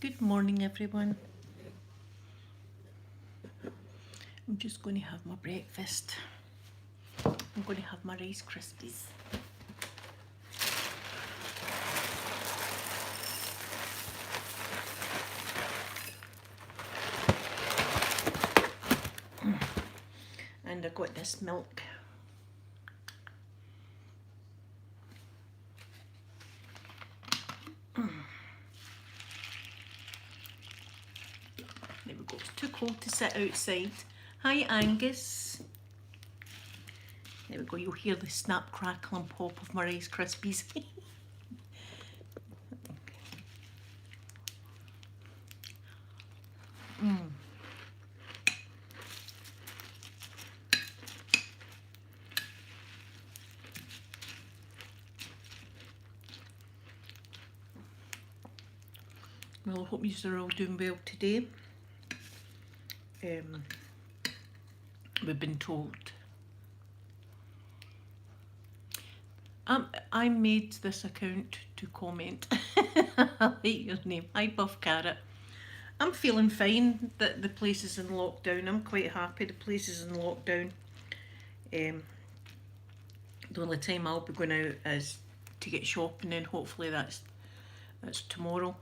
Good morning, everyone. I'm just going to have my breakfast. I'm going to have my Rice Krispies. And I got this milk. There we go. It's too cold to sit outside. Hi, Angus. There we go. You'll hear the snap, crackle and pop of my Rice Krispies. Well, I hope you are all doing well today. We've been told. I made this account to comment. I like your name. Hi, Buff Carrot. I'm feeling fine that the place is in lockdown. I'm quite happy the place is in lockdown. The only time I'll be going out is to get shopping, and hopefully that's tomorrow.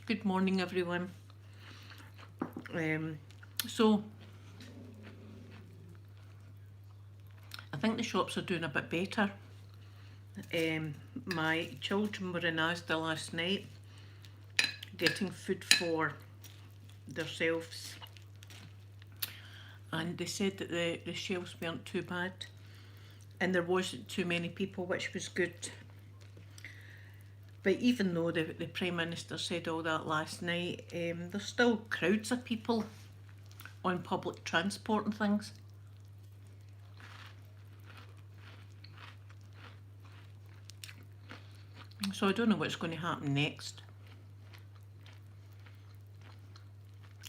Good morning, everyone. So I think the shops are doing a bit better. My children were in Asda last night getting food for themselves, and they said that the shelves weren't too bad and there wasn't too many people, which was good. But even though the Prime Minister said all that last night, there's still crowds of people on public transport and things. So I don't know what's going to happen next.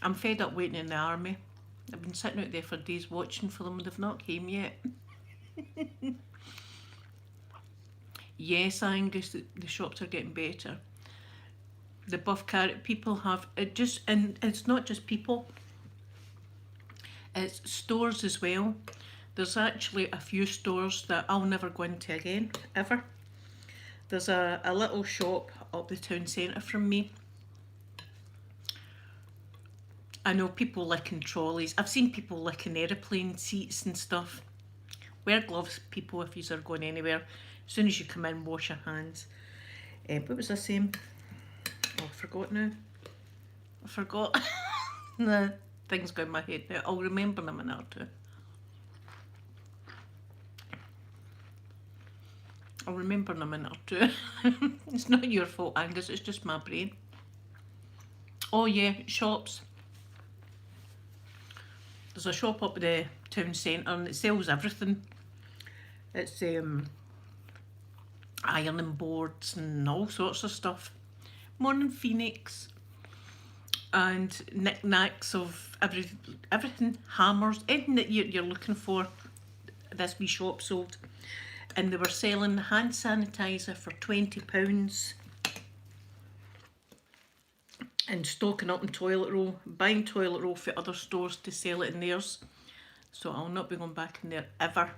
I'm fed up waiting in the army. I've been sitting out there for days watching for them and they've not came yet. Yes, Angus, the shops are getting better. The Buff Carrot people have it just, and it's not just people, it's stores as well. There's actually a few stores that I'll never go into again, ever. There's a little shop up the town centre from me. I know people licking trolleys. I've seen people licking aeroplane seats and stuff. Wear gloves, people, if you are going anywhere. As soon as you come in, wash your hands. What was I saying? Oh, I forgot now. I forgot. The thing's going in my head now. I'll remember in a minute or two. I'll remember in a minute or two. It's not your fault, Angus, it's just my brain. Oh yeah, shops. There's a shop up at the town centre and it sells everything. It's ironing boards and all sorts of stuff. Morning Phoenix. And knick-knacks of everything, hammers, anything that you're looking for. This wee shop sold. And they were selling hand sanitizer for £20 and stocking up in toilet roll, buying toilet roll for other stores to sell it in theirs. So I'll not be going back in there ever.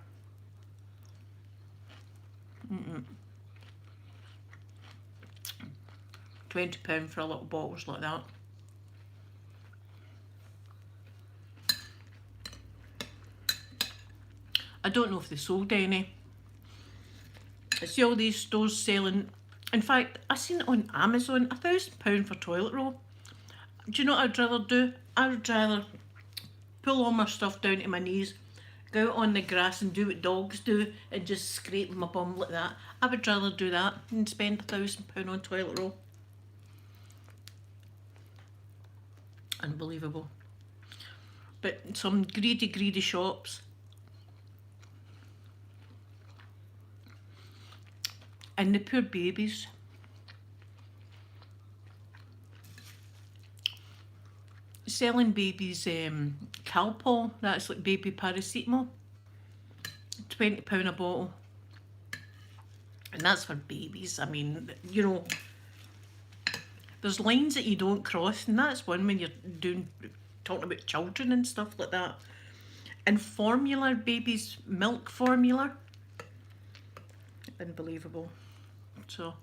£20 for a little bottles like that. I don't know if they sold any. I see all these stores selling. In fact, I seen it on Amazon, £1,000 for toilet roll. Do you know what I'd rather do? I would rather pull all my stuff down to my knees, go out on the grass and do what dogs do and just scrape my bum like that. I would rather do that than spend £1,000 on toilet roll. Unbelievable. But some greedy shops. And the poor babies. Selling babies Calpol, that's like baby paracetamol. £20 a bottle. And that's for babies. I mean, you know, there's lines that you don't cross, and that's one when you're talking about children and stuff like that. And formula, babies, milk formula, unbelievable. So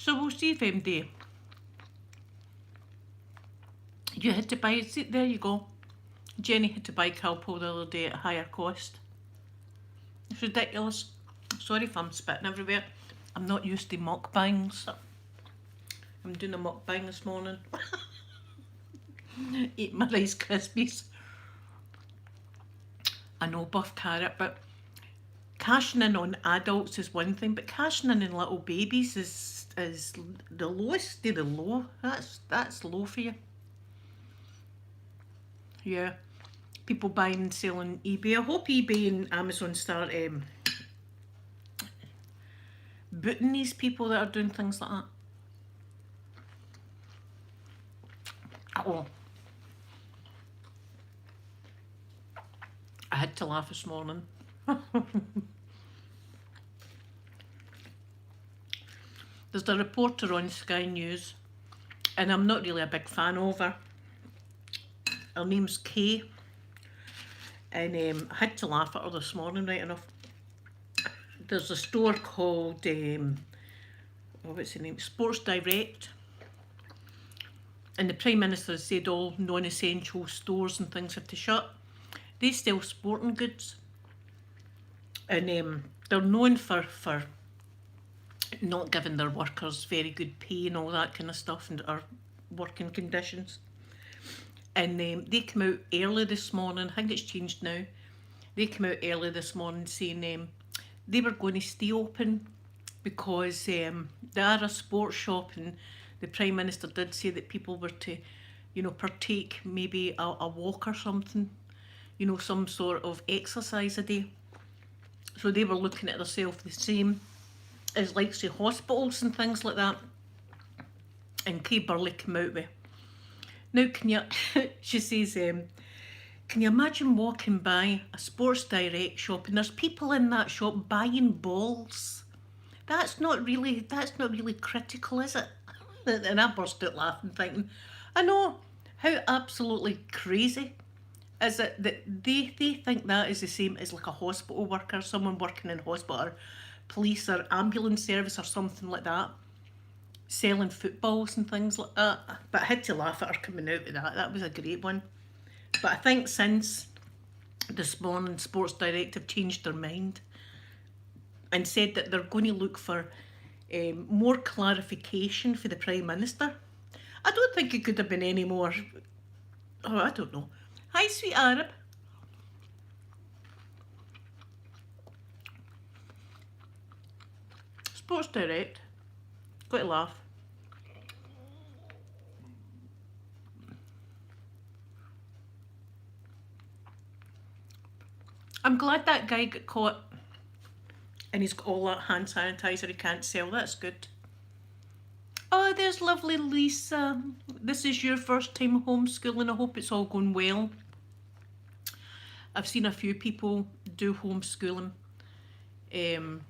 we'll see if you had to buy it. See, there you go. Jenny had to buy Calpol the other day at a higher cost. It's ridiculous. Sorry if I'm spitting everywhere. I'm not used to mukbangs. I'm doing a mukbang this morning. Eat my Rice Krispies. I know, buff carrot, but cashing in on adults is one thing, but cashing in on little babies is the lowest of the low. That's low for you. Yeah. People buying and selling eBay. I hope eBay and Amazon start booting these people that are doing things like that. Oh, I had to laugh this morning. There's a reporter on Sky News, and I'm not really a big fan of her. Her name's Kay, and I had to laugh at her this morning, right enough. There's a store called, what's the name? Sports Direct. And the Prime Minister has said all non-essential stores and things have to shut. They sell sporting goods. And they're known for not giving their workers very good pay and all that kind of stuff, and our working conditions. And they came out early this morning. I think it's changed now. They came out early this morning saying they were going to stay open because they are a sports shop, and the Prime Minister did say that people were to, you know, partake maybe a walk or something, you know, some sort of exercise a day. So they were looking at themselves the same as, like, say, hospitals and things like that. And Kay Burley came out with, now can you, she says, can you imagine walking by a Sports Direct shop and there's people in that shop buying balls? That's not really critical, is it? And I burst out laughing, thinking, I know, how absolutely crazy is it that they think that is the same as like a hospital worker, someone working in hospital, or police or ambulance service or something like that, selling footballs and things like that. But I had to laugh at her coming out with that. That was a great one. But I think since this morning, Sports Direct have changed their mind and said that they're going to look for more clarification for the Prime Minister. I don't think it could have been any more. Oh, I don't know. Hi, sweet Arab. Sports Direct. Got to laugh. I'm glad that guy got caught and he's got all that hand sanitizer he can't sell. That's good. Oh, there's lovely Lisa. This is your first time homeschooling. I hope it's all going well. I've seen a few people do homeschooling and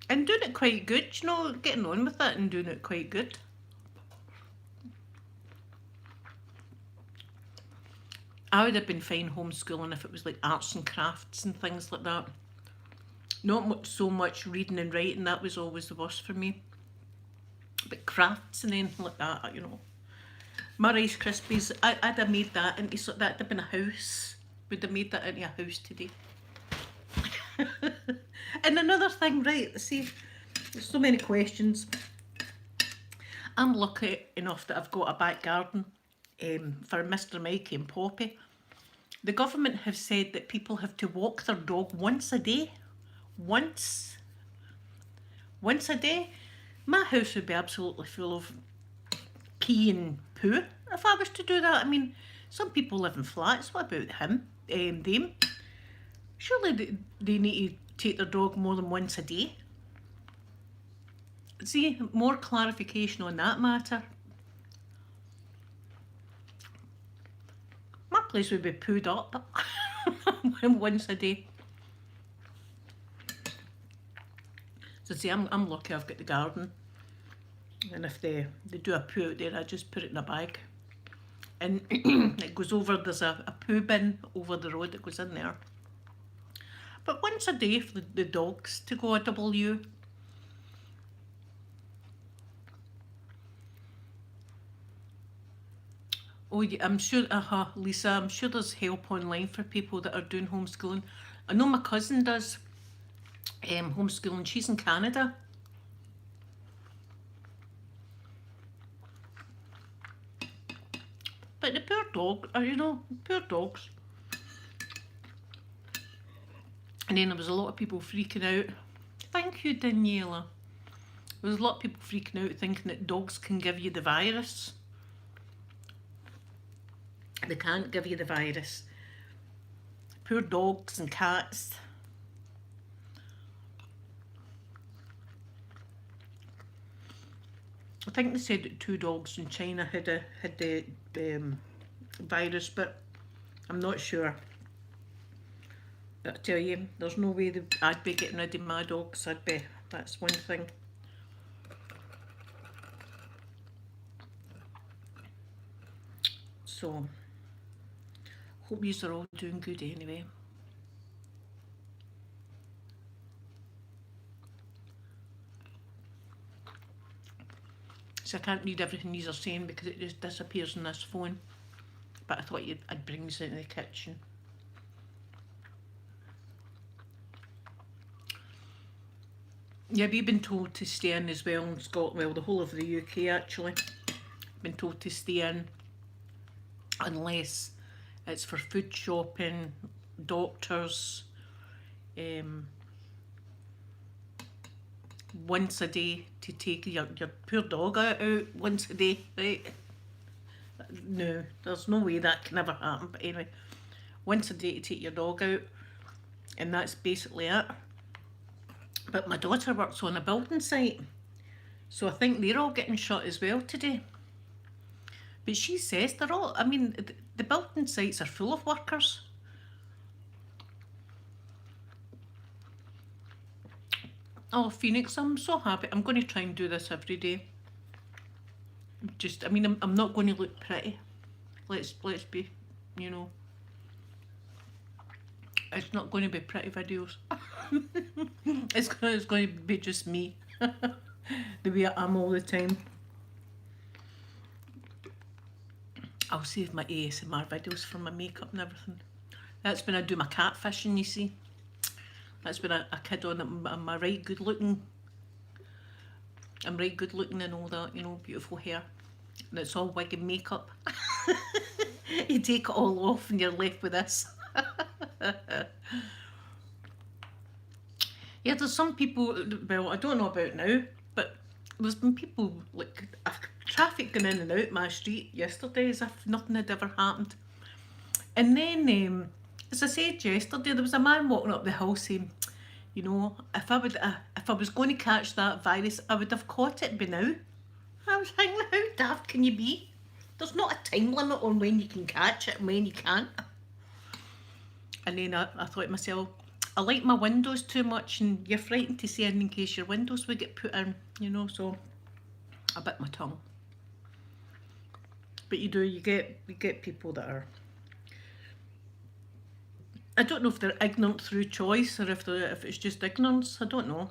doing it quite good, you know, getting on with it and doing it quite good. I would have been fine homeschooling if it was like arts and crafts and things like that. Not so much reading and writing, that was always the worst for me. But crafts and anything like that, you know. My Rice Krispies, I'd have made that into, so that'd have been a house. Would have made that into a house today. And another thing, right, see, there's so many questions. I'm lucky enough that I've got a back garden for Mr. Mikey and Poppy. The government have said that people have to walk their dog once a day. Once a day. My house would be absolutely full of pee and poo if I was to do that. I mean, some people live in flats. What about them? Surely they need to take their dog more than once a day. See, more clarification on that matter. My place would be pooed up once a day. So see, I'm lucky I've got the garden. And if they do a poo out there, I just put it in a bag. And it goes over, there's a poo bin over the road that goes in there. But once a day for the dogs to go a W. Oh, yeah, I'm sure, Lisa, I'm sure there's help online for people that are doing homeschooling. I know my cousin does homeschooling. She's in Canada. But the poor dog, you know, poor dogs. And then there was a lot of people freaking out. Thank you, Daniela. There was a lot of people freaking out thinking that dogs can give you the virus. They can't give you the virus. Poor dogs and cats. I think they said that 2 dogs in China had the virus, but I'm not sure. But I tell you, there's no way I'd be getting rid of my dogs. That's one thing. So, hope yous are all doing good anyway. So I can't read everything yous are saying because it just disappears on this phone. But I thought I'd bring this into the kitchen. Yeah, we've been told to stay in as well in Scotland, well, the whole of the UK actually. Been told to stay in unless it's for food shopping, doctors, once a day to take your poor dog out once a day, right? No, there's no way that can ever happen, but anyway, once a day to take your dog out, and that's basically it. But my daughter works on a building site, so I think they're all getting shut as well today. But she says they're all, I mean, the building sites are full of workers. Oh, Phoenix, I'm so happy. I'm going to try and do this every day. Just, I mean, I'm not going to look pretty. Let's be, you know. It's not going to be pretty videos. It's going to be just me. The way I am all the time. I'll save my ASMR videos for my makeup and everything. That's when I do my catfishing, you see. That's when a kid on it, I'm right good looking. I'm right good looking and all that, you know, beautiful hair. And it's all wig and makeup. You take it all off and you're left with this. Yeah, there's some people, well, I don't know about now, but there's been people, like, traffic going in and out my street yesterday as if nothing had ever happened. And then, as I said yesterday, there was a man walking up the hill saying, you know, if I was going to catch that virus, I would have caught it by now. I was thinking, how daft can you be? There's not a time limit on when you can catch it and when you can't. And then I thought to myself, I like my windows too much, and you're frightened to say anything in case your windows would get put in, you know, so I bit my tongue. But you get people that are, I don't know if they're ignorant through choice or if it's just ignorance, I don't know.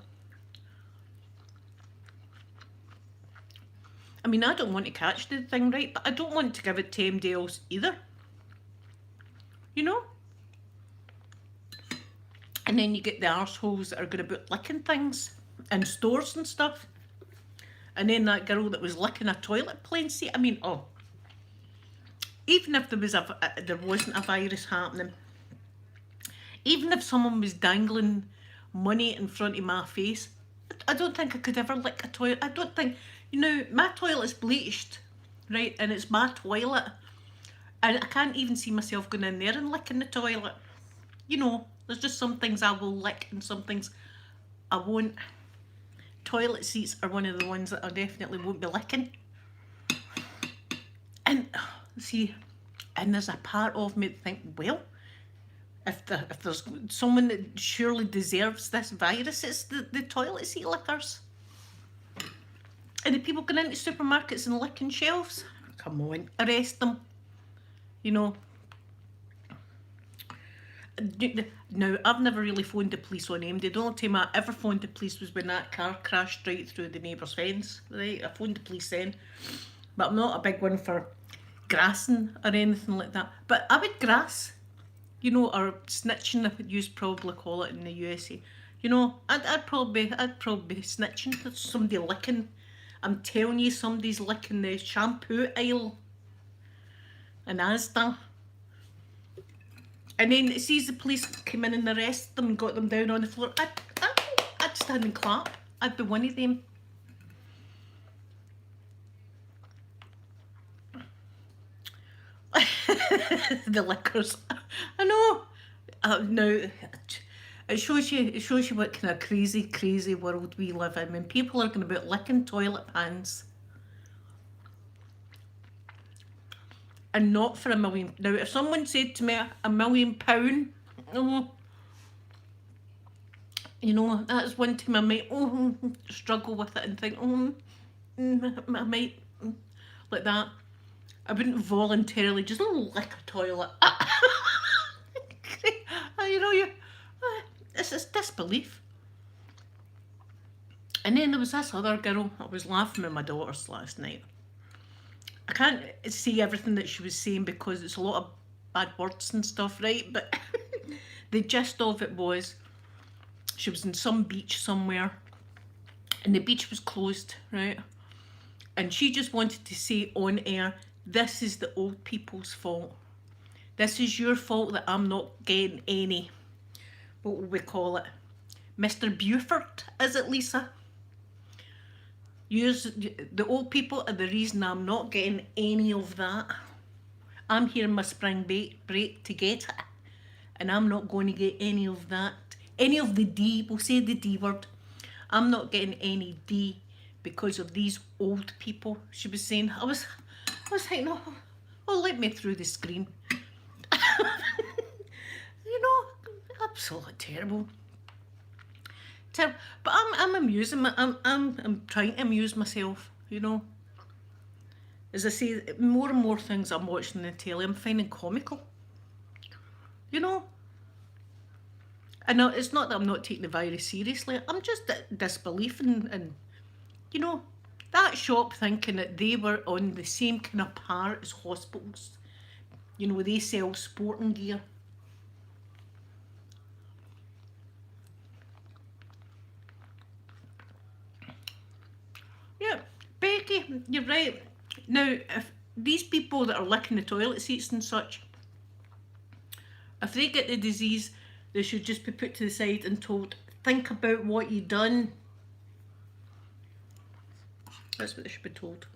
I mean, I don't want to catch the thing, right, but I don't want to give it to anybody else either. You know? And then you get the arseholes that are going to be licking things in stores and stuff. And then that girl that was licking a toilet plane seat. I mean, oh. Even if there wasn't a virus happening, even if someone was dangling money in front of my face, I don't think I could ever lick a toilet. I don't think, you know, my toilet's bleached, right? And it's my toilet. And I can't even see myself going in there and licking the toilet. You know, there's just some things I will lick and some things I won't. Toilet seats are one of the ones that I definitely won't be licking. And see, And there's a part of me that think, well, if there's someone that surely deserves this virus, it's the toilet seat lickers. And the people going into supermarkets and licking shelves. Come on, arrest them. You know. Now, I've never really phoned the police on him. The only time I ever phoned the police was when that car crashed right through the neighbour's fence. Right, I phoned the police then. But I'm not a big one for grassing or anything like that. But I would grass, you know, or snitching, if you probably call it in the USA. You know, I'd probably be snitching. There's somebody licking. I'm telling you, somebody's licking the shampoo aisle in Asda. And then it sees the police come in and arrest them and got them down on the floor. I'd stand and clap. I'd be one of them. The liquors. I know. Now, it shows you what kind of crazy world we live in when people are going about licking toilet pans. And not for $1 million. Now, if someone said to me £1 million, you know, that's one time I might struggle with it and think, I might, like that. I wouldn't voluntarily just lick a toilet. You know, it's disbelief. And then there was this other girl. I was laughing with my daughters last night. I can't see everything that she was saying because it's a lot of bad words and stuff, right? But the gist of it was, she was in some beach somewhere and the beach was closed, right? And she just wanted to say on air, this is the old people's fault. This is your fault that I'm not getting any, what will we call it? Mr. Buford, is it, Lisa? The old people are the reason I'm not getting any of that. I'm here in my spring break to get it. And I'm not going to get any of that. Any of the D, we'll say the D word. I'm not getting any D because of these old people, she was saying. I was like, no, oh, let me through the screen. You know, absolutely terrible. But I'm amusing. I'm trying to amuse myself. You know, as I say, more and more things I'm watching on the telly, I'm finding comical. You know, I know it's not that I'm not taking the virus seriously. I'm just disbelief and you know, that shop thinking that they were on the same kind of par as hospitals. You know, they sell sporting gear. Yeah, Becky, you're right. Now, if these people that are licking the toilet seats and such, if they get the disease, they should just be put to the side and told, think about what you done. That's what they should be told.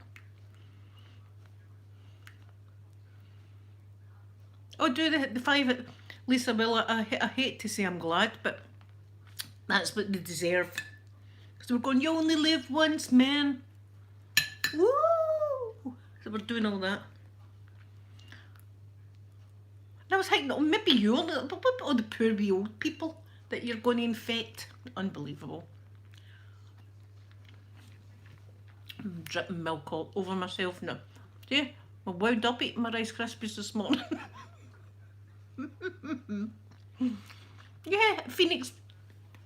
Oh, do the 5 Lisa, well, I hate to say I'm glad, but that's what they deserve. Because we're going, you only live once, man. Woo! So we're doing all that. And I was thinking, oh, maybe you're, but what about all the poor wee old people that you're going to infect? Unbelievable. I'm dripping milk all over myself now. See, I wound up eating my Rice Krispies this morning. Yeah, Phoenix,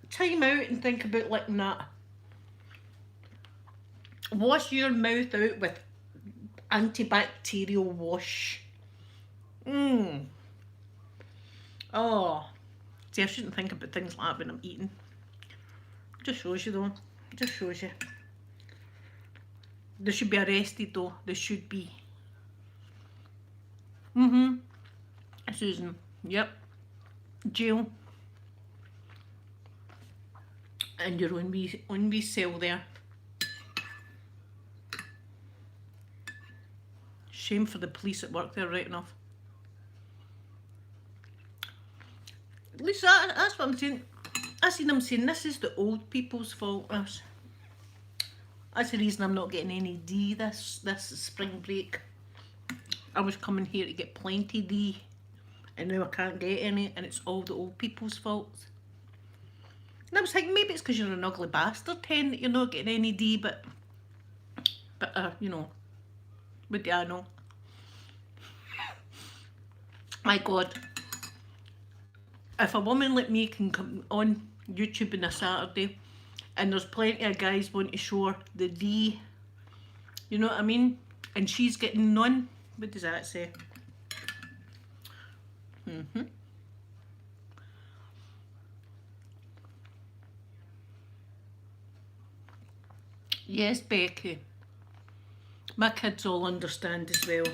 time out and think about licking that. Wash your mouth out with antibacterial wash. Oh, see, I shouldn't think about things like that when I'm eating. Just shows you though, just shows you. They should be arrested though, they should be. Susan, yep. Jail. And your own wee cell there. Shame for the police at work there, right enough. At least that's what I'm saying. I seen them saying this is the old people's fault. That's the reason I'm not getting any D this spring break. I was coming here to get plenty D, and now I can't get any, and it's all the old people's faults. And I was thinking, maybe it's because you're an ugly bastard, Hen, that you're not getting any D, but you know, what do I know? My God, if a woman like me can come on YouTube on a Saturday and there's plenty of guys wanting to show her the D, you know what I mean? And she's getting none, what does that say? Yes, Becky. My kids all understand as well.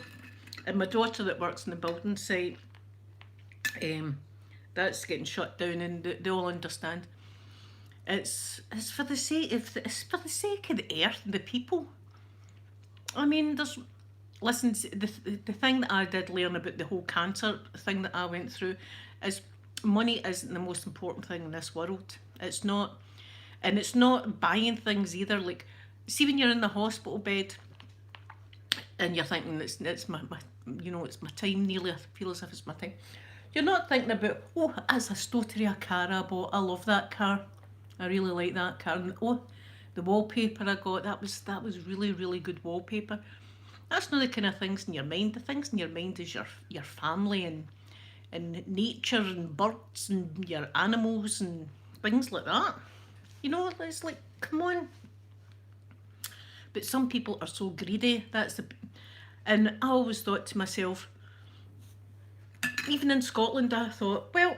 And my daughter that works in the building site, that's getting shut down, and they all understand. It's for the sake of the earth and the people. I mean, listen, the thing that I did learn about the whole cancer thing that I went through is money isn't the most important thing in this world. It's not, and it's not buying things either. Like, see when you're in the hospital bed and you're thinking it's my you know, it's my time nearly. I feel as if it's my time. You're not thinking about, oh, as a story a car I bought. I love that car. I really like that car. And oh, the wallpaper I got, that was really, really good wallpaper. That's not the kind of things in your mind. The things in your mind is your family and nature and birds and your animals and things like that. You know, it's like, come on. But some people are so greedy. And I always thought to myself, even in Scotland, I thought, well,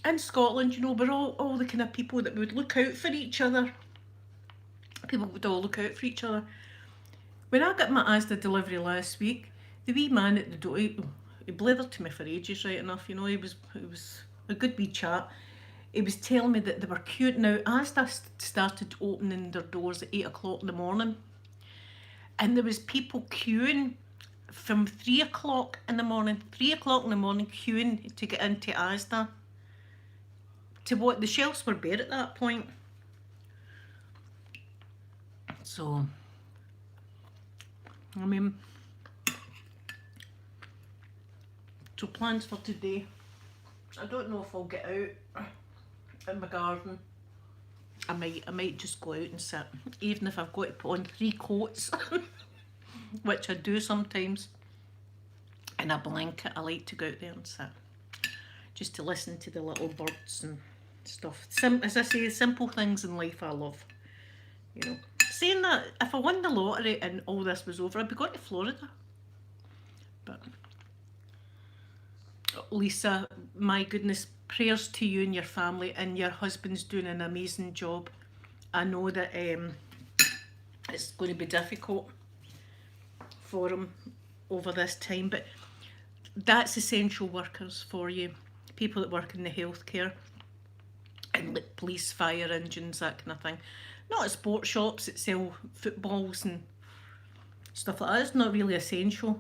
in Scotland, you know, we're all the kind of people that would look out for each other. People would all look out for each other. When I got my Asda delivery last week, the wee man at the door, he blathered to me for ages, right enough, you know, it was a good wee chat. He was telling me that they were queuing. Now, Asda started opening their doors at 8 o'clock in the morning, and there was people queuing from 3 o'clock in the morning, queuing to get into Asda. To what, the shelves were bare at that point. So, I mean, so plans for today. I don't know if I'll get out in my garden. I might just go out and sit, even if I've got to put on 3 coats, which I do sometimes, and a blanket. I like to go out there and sit, just to listen to the little birds and stuff. As I say, simple things in life I love, you know. Saying that, if I won the lottery and all this was over, I'd be going to Florida. But Lisa, my goodness, prayers to you and your family, and your husband's doing an amazing job. I know that it's going to be difficult for him over this time, but that's essential workers for you, people that work in the healthcare and like police, fire engines, that kind of thing. Not at sports shops that sell footballs and stuff like that. It's not really essential.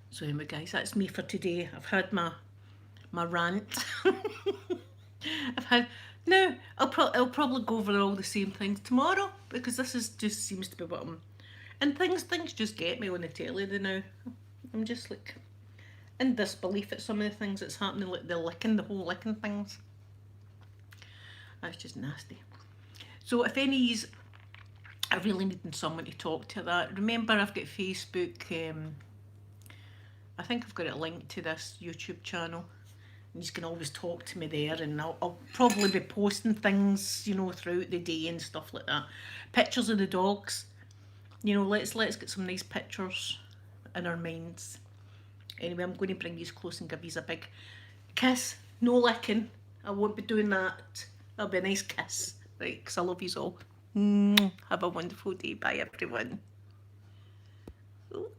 So anyway, guys, that's me for today. I've had my rant. Now I'll probably go over all the same things tomorrow, because this just seems to be what I'm. And things just get me on the telly now. I'm just like in disbelief at some of the things that's happening, like the whole licking things. That's just nasty. So if any of yous are really needing someone to talk to that, remember I've got Facebook. I think I've got it linked to this YouTube channel. And you can always talk to me there, and I'll probably be posting things, you know, throughout the day and stuff like that. Pictures of the dogs. You know, let's get some nice pictures in our minds. Anyway, I'm going to bring these close and give these a big kiss. No licking. I won't be doing that. That'll be a nice kiss, right? Because I love yous all. Have a wonderful day. Bye, everyone. Ooh.